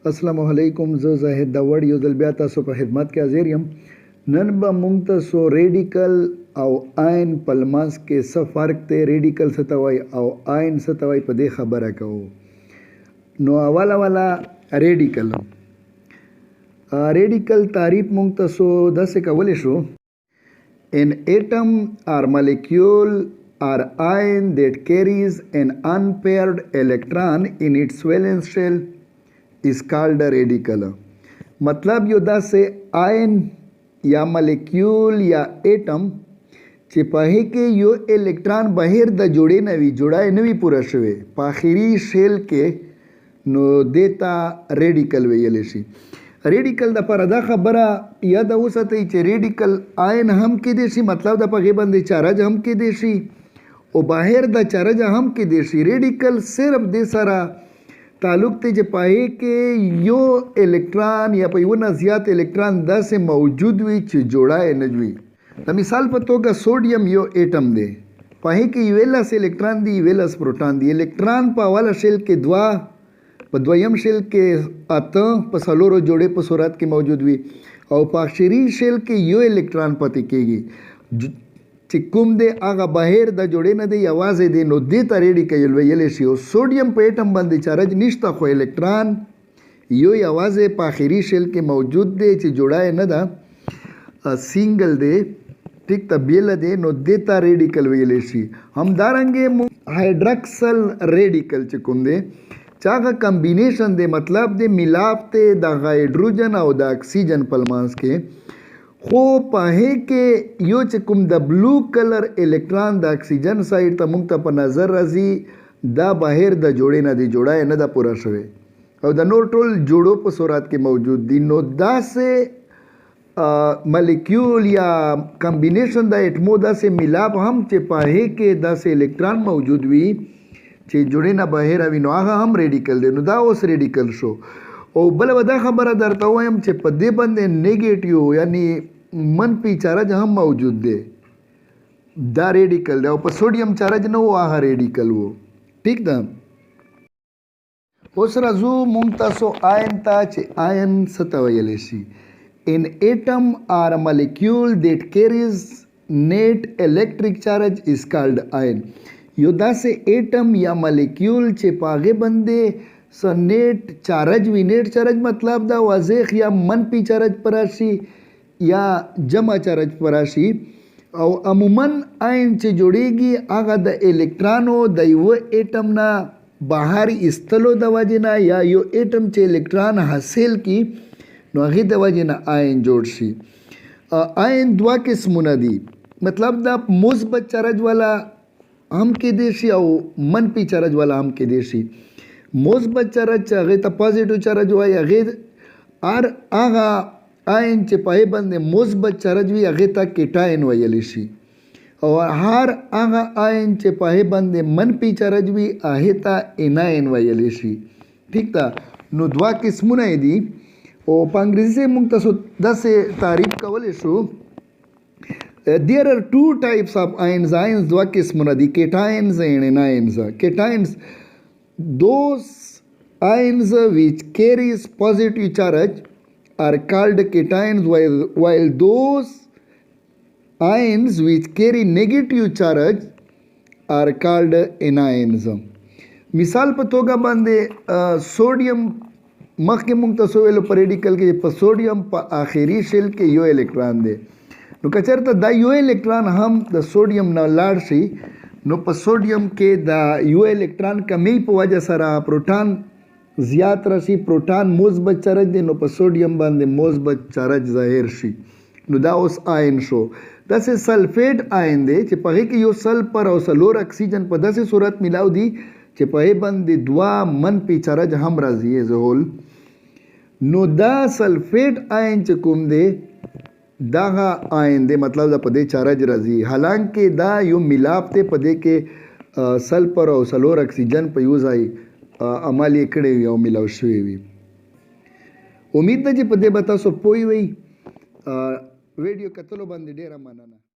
अस्सलामु अलैकुम زه زاهد دا وړ یو ځل بیا تاسو په خدمت کې حاضر یم. نن به موږ تاسو ریډیکل او آین په منځ کې څه فرق دی، ریډیکل څه ته وایي او آین څه ته وایي، په دې خبره کوو. نو اوله ریډیکل تعریف موږ تاسو داسې کولی شو: an atom or molecule or ion that carries an unpaired electron in its valence shell is called a radical. मतलब यो दاسې आयन या मलिक्यूल या एटम چې په هغې کې یو الکترون بهر د جوړې نه وي، جوړه یې نه وي پوره شوې په آخري شیل کې، نو دې ته ریډیکل ویلی شي. ریډیکل دپاره دا خبره یاده وساتئ چې ریډیکل آین هم کیدی شي، مطلب د په هغې باندې چارج هم کیدی شي او بهر د چارج هم کیدی شي. ریډیکل صرف دې سره تعلق دی چې په هغې کې یو الکترون یا په یو نه زیات الکترون داسې موجود وي چې جوړه یې نه وي. د مثال په توګه سوډیم یو ایټم دی، په هغې کې 11 الکترون دي، 11 پروټون دي. الکترون په اوله شیل کې 2، په دویم شیل کې 8، په څلورو جوړې په صورت کې موجود وي او په آخري شیل کې یو الکترون پاتې کېږي چې کوم دی هغه بهر د جوړې نه دی، یوازې دی، نو دې ته ریډیکل ویلی شي. او سوډیم په ایټم باندې چارج نشته، خو الکترون یوازې په آخري شیل کې موجود دی چې جوړه یې نه ده، سینګل دی، ټیک ته بیله دی، نو دې ته ریډیکل ویلی شي. همدارنګې هایډرکسل ریډیکل چې کوم دی چې هغه کمبینیشن دی، مطلب دی ملاپ دی د هایډروجن او د اکسیجن په منځ کې، خو په هغې کې یو چې کوم د بلو کلر الکترون د اکسیجن سایډ ته موږ ته په نظر راځي، دا بهر د جوړې نه دی، جوړه یې نه ده پوره شوې او د نور ټول جوړو په صورت کې موجود دي. نو داسې ملیکیول یا کمبینیشن د ایټمو داسې ملاپ هم چې په هغې کې داسې الکترون موجود وي چې جوړې نه بهر وي، نو هغه هم ریډیکل دی. نو دا اوس ریډیکل شو. او بله به دا خبره درته وایم چې په دې باندې نیګیټیو یعنی منفي چارج هم موجود دی، دا ریډیکل دی. او په سوډیم چارج نه و، هغه ریډیکل و. ټیک ده. اوس راځو موږ تاسو آین ته چې آین څه ته ویلی شي. an atom or a molecule that carries net electric charge is called ion. یو داسې ایټم یا ملیکیول چې په هغې باندې څه نیټ چارج وي. نیټ چارج مطلب دا واضح یا منفي چارج په راشي یا جمع چارج په راشي. او عموما آین چې جوړیږي هغه د الکترانو د یوه ایټم نه بهر ایستلو د وجې نه یا یو ایټم چې الکتران حاصل کړي نو هغې د وجې نه آین جوړ شي. آین دوه قسمونه دي، مطلب دا مثبت چارج والا هم کېدی شي او منفي چارج والا هم کېدی شي. مثبت چارج چې هغې ته پازیټیو چارج وایي، هغې هغه آین چې په هغې باندې مثبت چارج وي هغې ته کیټاین ویلی شي، او هر هغه آین چې په هغې باندې منفي چارج وي هغې ته اناین ویلی شي. ټیک ده. نو دوه قسمونه یې دي او په انګریزي موږ تاسو داسې تعریف کولی شو: there are two types of ions. Ions دوه قسمونه دي، cations and anions. Cations, those ions which carries positive charge are called cations, while those ions which carry negative charge are called anions. مثال په توګه باندې سوډیم مخکې موږ تاسو ویلو په ریډیکل کې په سوډیم په آخري شیل کې یو الکترون دی، نو که چېرته دا یو الکترون هم د سوډیم نه لاړ شي نو په سوډیم کې د یو الکترون کمی په وجه سره پروټون زیات راشي، پروټون مثبت چارج دی، نو په سوډیم باندې مثبت چارج ظاهر شي، نو دا اوس آین شو. داسې سلفیټ آین دی چې په هغې کې یو سلفر او څلور اکسیجن په داسې صورت میلاو دي چې په هغې باندې دوه منفي چارج هم راځي ایز هول. نو دا سلفیټ آین چې کوم دی دغه آین دی، مطلب دا په دې چارج راځي، حالانکه دا یو ملاپ دی، په دې کې سلفر او څلور اکسیجن په یو ځای عمل یې کړی وي او ملاو شوی وي. امید ده چې په دې به تاسو پوه وئ. ویډیو کتلو باندې ډېره مننه.